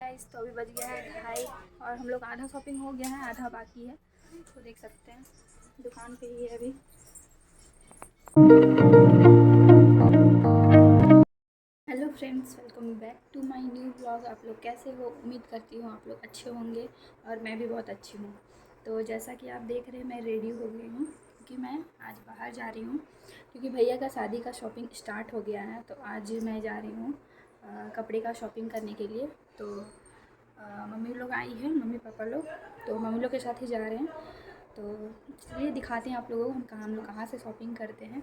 Guys, तो अभी बज गया है 2:30 और हम लोग आधा शॉपिंग हो गया है, आधा बाकी है। तो देख सकते हैं दुकान पे ही है अभी। Hello friends, welcome back to my new blog. आप लोग कैसे हो? उम्मीद करती हूँ आप लोग अच्छे होंगे और मैं भी बहुत अच्छी हूँ। तो जैसा कि आप देख रहे हैं, मैं रेडी हो गई हूँ क्योंकि मैं आज बाहर जा रही हूँ, क्योंकि भैया का शादी का शॉपिंग स्टार्ट हो गया है। तो आज मैं जा रही हूँ कपड़े का शॉपिंग करने के लिए। तो मम्मी लोग आई हैं, मम्मी पापा लोग, तो मम्मी लोग के साथ ही जा रहे हैं। तो चलिए दिखाते हैं आप लोगों को हम लोग कहाँ से शॉपिंग करते हैं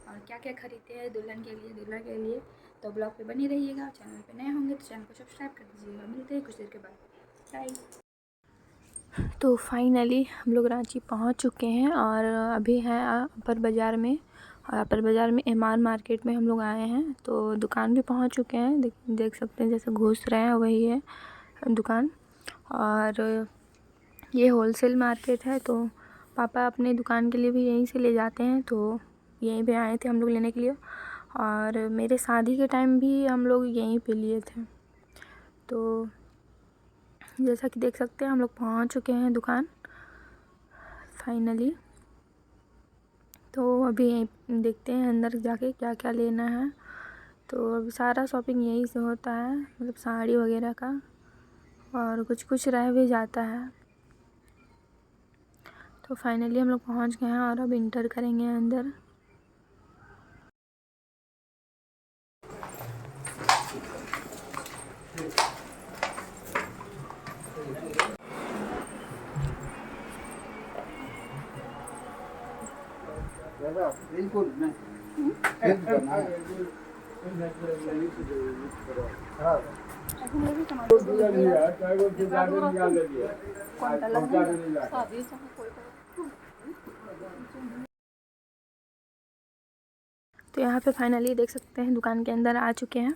और क्या क्या खरीदते हैं दुल्हन के लिए, दूल्हा के लिए। तो ब्लॉग पे बनी रहिएगा। चैनल पे नए होंगे तो चैनल को सब्सक्राइब कर दीजिएगा। मिलते हैं कुछ देर के बाद। बाय। तो फाइनली हम लोग रांची पहुंच चुके हैं और अभी हैं अपर बाज़ार में। और अपर बाज़ार में एमआर मार्केट में हम लोग आए हैं। तो दुकान भी पहुंच चुके हैं, देख सकते हैं जैसे घुस रहे हैं वही है दुकान। और ये होलसेल मार्केट है, तो पापा अपने दुकान के लिए भी यहीं से ले जाते हैं। तो यहीं पे आए थे हम लोग लेने के लिए। और मेरे शादी के टाइम भी हम लोग यहीं पे लिए थे। तो जैसा कि देख सकते हैं हम लोग पहुंच चुके हैं दुकान फाइनली। तो अभी यहीं देखते हैं अंदर जाके क्या क्या लेना है। तो अभी सारा शॉपिंग यहीं से होता है, मतलब साड़ी वगैरह का, और कुछ कुछ रह भी जाता है। तो फाइनली हम लोग पहुंच गए हैं और अब इंटर करेंगे अंदर। बिल्कुल नहीं। तो यहाँ पे फाइनली देख सकते हैं दुकान के अंदर आ चुके हैं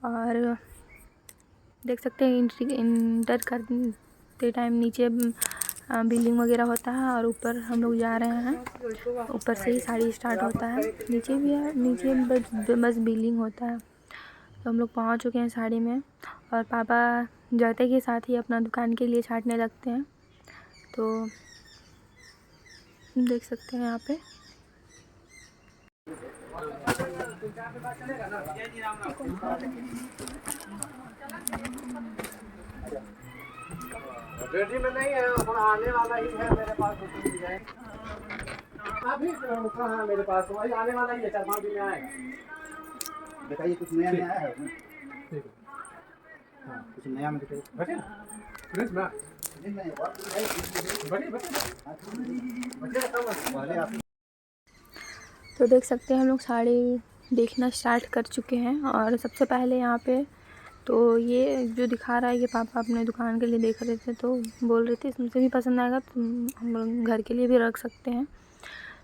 और देख सकते हैं इंटर करते टाइम नीचे बिलिंग वगैरह होता है और ऊपर हम लोग जा रहे हैं। ऊपर से ही साड़ी स्टार्ट होता है, नीचे भी है, नीचे बस बिलिंग होता है। तो हम लोग पहुँच चुके हैं साड़ी में और पापा जाते के साथ ही अपना दुकान के लिए छांटने लगते हैं। तो देख सकते हैं यहाँ पे रेडी में नहीं है, आने वाला ही है मेरे पास। अभी कहाँ मेरे पास वही आने वाला ही है, 4-5 दिन में आएगा। बताइए कुछ नया नया आया है उसमें? ठीक है, हाँ कुछ नया में दिखाइए। बचे फ्रिज में नहीं बचे। तो देख सकते हैं हम लोग साड़ी देखना स्टार्ट कर चुके हैं। और सबसे पहले यहाँ पे तो ये जो दिखा रहा है, ये पापा अपने दुकान के लिए देख रहे थे, तो बोल रहे थे इसमें से भी पसंद आएगा तो हम लोग घर के लिए भी रख सकते हैं।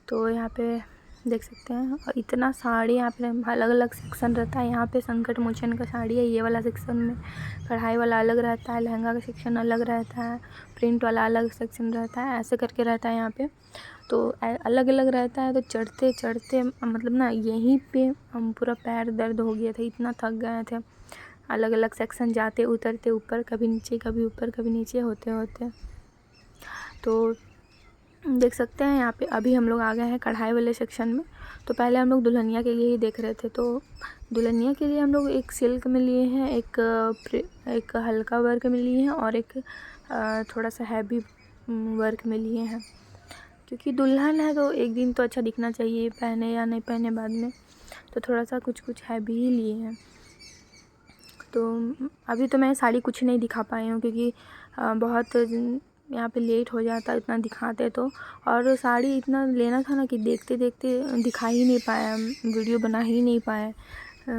तो यहाँ पे देख सकते हैं, और इतना साड़ी यहाँ पे अलग अलग सेक्शन रहता है। यहाँ पे संकट मोचन का साड़ी है, ये वाला सेक्शन में कढ़ाई वाला अलग रहता है, लहंगा का सेक्शन अलग रहता है, प्रिंट वाला अलग सेक्शन रहता है, ऐसे करके रहता है यहाँ पे। तो अलग अलग रहता है। तो चढ़ते चढ़ते मतलब ना यहीं पे हम पूरा पैर दर्द हो गया था, इतना थक गए थे अलग अलग सेक्शन जाते उतरते, ऊपर कभी नीचे कभी ऊपर कभी नीचे होते होते। तो देख सकते हैं यहाँ पे अभी हम लोग आ गए हैं कढ़ाई वाले सेक्शन में। तो पहले हम लोग दुल्हनिया के लिए ही देख रहे थे। तो दुल्हनिया के लिए हम लोग एक सिल्क में लिए हैं, एक हल्का वर्क में लिए हैं और एक थोड़ा सा हैवी वर्क में लिए हैं, क्योंकि दुल्हन है तो एक दिन तो अच्छा दिखना चाहिए, पहने या नहीं पहने बाद में। तो थोड़ा सा कुछ हैवी ही लिए हैं। तो अभी तो मैं साड़ी कुछ नहीं दिखा पाई हूँ, क्योंकि बहुत यहाँ पे लेट हो जाता इतना दिखाते तो। और साड़ी इतना लेना था ना कि देखते देखते दिखा ही नहीं पाया, वीडियो बना ही नहीं पाए।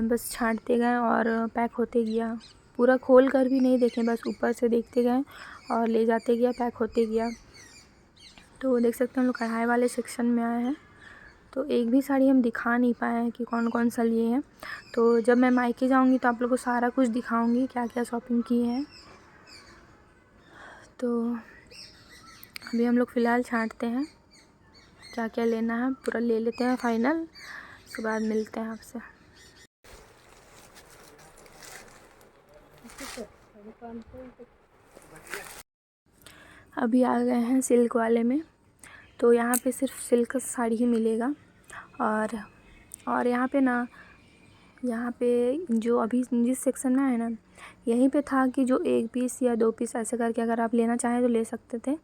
बस छांटते गए और पैक होते गया, पूरा खोल कर भी नहीं देखे, बस ऊपर से देखते गए और ले जाते गया, पैक होते गया। तो देख सकते हैं हम लोग कढ़ाई वाले सेक्शन में आए हैं। तो एक भी साड़ी हम दिखा नहीं पाए हैं कि कौन कौन सा लिए हैं। तो जब मैं मायके जाऊंगी तो आप लोगों को सारा कुछ दिखाऊंगी, क्या क्या शॉपिंग की है। तो अभी हम लोग फ़िलहाल छांटते हैं, क्या क्या लेना है पूरा ले लेते हैं फाइनल, उसके बाद मिलते हैं आपसे। अभी आ गए हैं सिल्क वाले में। तो यहाँ पे सिर्फ सिल्क का साड़ी ही मिलेगा। और यहाँ पे ना, यहाँ पे जो अभी जिस सेक्शन में है ना, यहीं पे था कि जो 1 पीस या 2 पीस ऐसे करके अगर आप लेना चाहें तो ले सकते थे।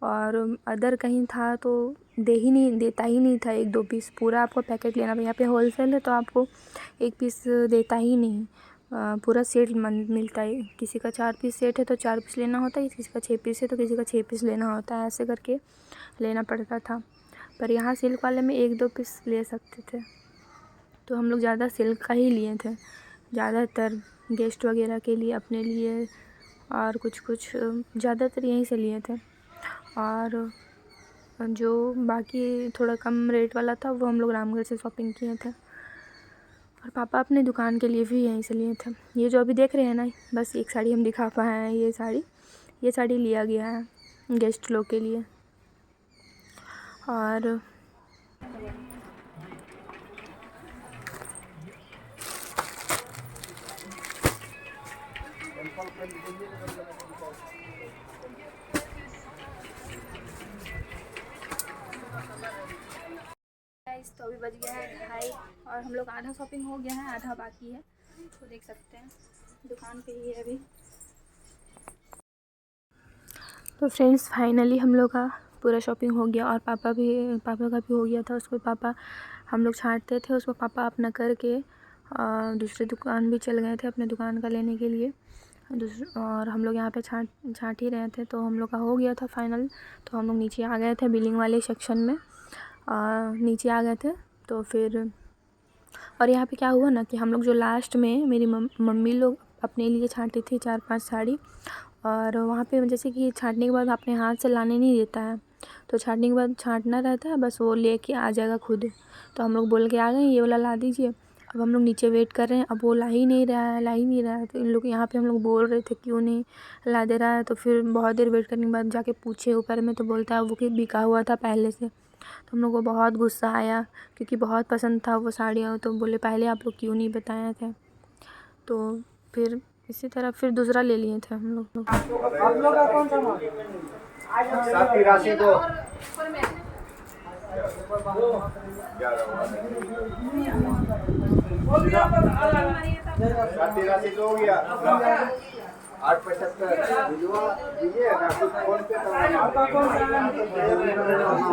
और अदर कहीं था तो देता ही नहीं था 1-2 पीस, पूरा आपको पैकेट लेना। यहाँ पे होलसेल है तो आपको 1 पीस देता ही नहीं, पूरा सेट मिलता है। किसी का 4 पीस सेट है तो 4 पीस लेना होता है, किसी का 6 पीस है तो किसी का 6 पीस लेना होता है, ऐसे करके लेना पड़ता था। पर यहाँ सिल्क वाले में 1-2 पीस ले सकते थे। तो हम लोग ज़्यादा सिल्क का ही लिए थे, ज़्यादातर गेस्ट वगैरह के लिए, अपने लिए, और कुछ ज़्यादातर यहीं से लिए थे। और जो बाकी थोड़ा कम रेट वाला था वो हम लोग रामगढ़ से शॉपिंग किए थे। और पापा अपने दुकान के लिए भी यहीं से लिए थे। ये जो अभी देख रहे हैं ना, बस एक साड़ी हम दिखा पाए हैं। ये साड़ी लिया गया है गेस्ट लोग के लिए। और तो अभी बज गया है 2:30 और हम लोग आधा शॉपिंग हो गया है, आधा बाकी है। तो देख सकते हैं दुकान पे ही है अभी। तो फ्रेंड्स, फाइनली हम लोग का पूरा शॉपिंग हो गया। और पापा का भी हो गया था। उसको पापा, हम लोग छांटते थे, उसको पापा अपना करके दूसरी दुकान भी चल गए थे अपने दुकान का लेने के लिए। और हम लोग यहाँ पे छांट ही रहे थे। तो हम लोग का हो गया था फाइनल। तो हम लोग नीचे आ गए थे बिलिंग वाले सेक्शन में, नीचे आ गए थे। तो फिर और यहाँ पे क्या हुआ ना कि हम लोग जो लास्ट में मेरी मम्मी लोग अपने लिए छांटी थी 4-5 साड़ी। और वहाँ पे जैसे कि छांटने के बाद अपने हाथ से लाने नहीं देता है, तो छांटने के बाद छांटना रहता है, बस वो लेके आ जाएगा खुद। तो हम लोग बोल के आ गए ये वाला ला दीजिए। अब हम लोग नीचे वेट कर रहे हैं, अब वो ला ही नहीं रहा है। तो इन लोग यहाँ पे हम लोग बोल रहे थे क्यों नहीं ला दे रहा है। तो फिर बहुत देर वेट करने के बाद जाके पूछे ऊपर में, तो बोलता है वो कि बिका हुआ था पहले से। तो हम लोग को बहुत गुस्सा आया क्योंकि बहुत पसंद था वो साड़ियाँ। तो बोले पहले आप लोग क्यों नहीं बताए थे। तो फिर इसी तरह फिर दूसरा ले लिए थे हम लोग। आप लोग का कौन सा माल? 783 दो 783 हो गया। 875 दीजिए ना, कुछ फोन पे आपका कौन सा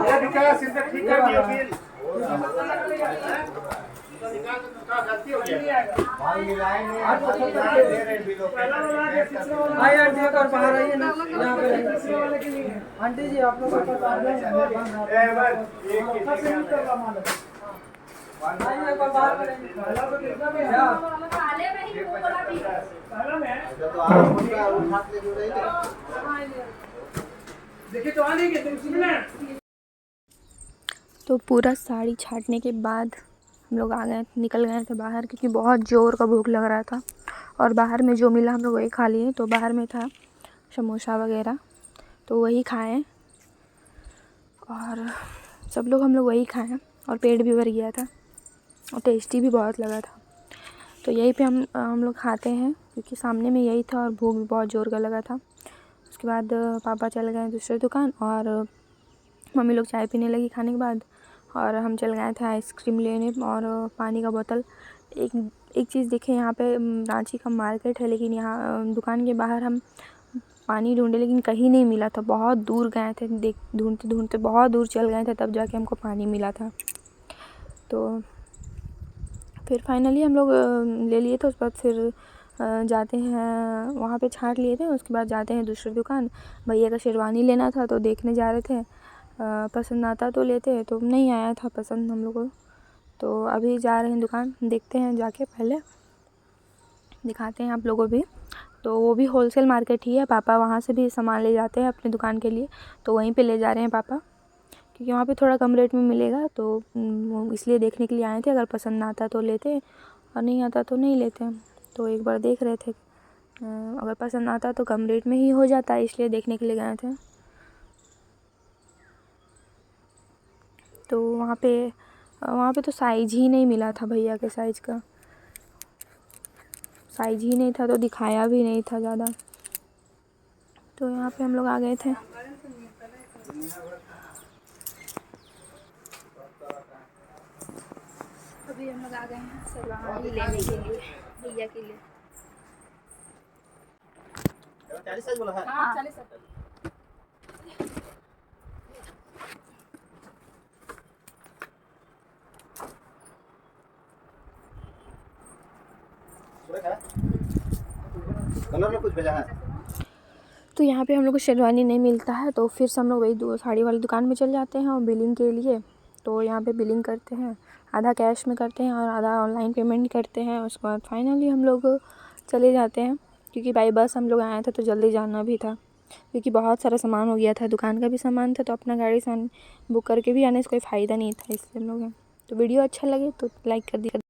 ये दिखाया सीधे ठीक कर दियो बिल। गलती हो गया भाई, लाइन है 875 दे रहे बिलों पे। आइए आंटी एक और बाहर आइए ना, यहाँ पे तीसरे वाले के लिए। आंटी जी आप लोग का प्रॉब्लम है, एक किसी का माल है। आइए एक और बाहर करेंगे। पहला तो कितना में है? पहले में ही वो वाला भी पहला में है। तो आप बोल रहा है वो हाथ ले जो रही है, देखिए तो आने के तुम सुनना। तो पूरा साड़ी छाटने के बाद हम लोग निकल गए थे बाहर, क्योंकि बहुत ज़ोर का भूख लग रहा था। और बाहर में जो मिला हम लोग वही खा लिए। तो बाहर में था समोसा वगैरह, तो वही खाएं। और सब लोग हम लोग वही खाएं और पेट भी भर गया था और टेस्टी भी बहुत लगा था। तो यहीं पे हम लोग खाते हैं क्योंकि सामने में यही था और भूख भी बहुत ज़ोर का लगा था। उसके बाद पापा चले गए दूसरी दुकान और मम्मी लोग चाय पीने लगी खाने के बाद। और हम चल गए थे आइसक्रीम लेने और पानी का बोतल। एक चीज़ देखें, यहाँ पे रांची का मार्केट है, लेकिन यहाँ दुकान के बाहर हम पानी ढूंढे लेकिन कहीं नहीं मिला था। बहुत दूर गए थे, ढूंढते बहुत दूर चल गए थे, तब जाके हमको पानी मिला था। तो फिर फाइनली हम लोग ले लिए थे। उसके बाद फिर जाते हैं, वहाँ पे छांट लिए थे। उसके बाद जाते हैं दूसरी दुकान। भैया का शेरवानी लेना था तो देखने जा रहे थे, पसंद आता तो लेते, तो नहीं आया था पसंद हम लोग को। तो अभी जा रहे हैं दुकान, देखते हैं जाके, पहले दिखाते हैं आप लोगों भी। तो वो भी होलसेल मार्केट ही है, पापा वहाँ से भी सामान ले जाते हैं अपनी दुकान के लिए। तो वहीं पे ले जा रहे हैं पापा, क्योंकि वहाँ पे थोड़ा कम रेट में मिलेगा। तो इसलिए देखने के लिए आए थे, अगर पसंद आता तो लेते और नहीं आता तो नहीं लेते। तो एक बार देख रहे थे, अगर पसंद आता तो कम रेट में ही हो जाता, इसलिए देखने के लिए गए थे। तो वहाँ पे तो साइज ही नहीं मिला था भैया के साइज़ का। साइज ही नहीं था तो दिखाया भी नहीं था ज़्यादा। तो यहाँ पे हम लोग आ गए थे। अभी हम लोग आ गए हैं शेरवानी लेने के लिए भैया के लिए। 40 साइज बोला है। हाँ 40 साइज। कलर में कुछ भेजा है। तो यहाँ पे हम लोग को शेरवानी नहीं मिलता है तो फिर से हम लोग वही साड़ी वाली दुकान में चले जाते हैं और बिलिंग के लिए। तो यहाँ पे बिलिंग करते हैं, आधा कैश में करते हैं और आधा ऑनलाइन पेमेंट करते हैं। उसके बाद फाइनली हम लोग चले जाते हैं क्योंकि बाई बस हम लोग आए थे तो जल्दी जाना भी था क्योंकि बहुत सारा सामान हो गया था, दुकान का भी सामान था। तो अपना गाड़ी से बुक करके भी आने से कोई फ़ायदा नहीं था, इसलिए हम लोग। तो वीडियो अच्छा लगे तो लाइक कर दिया।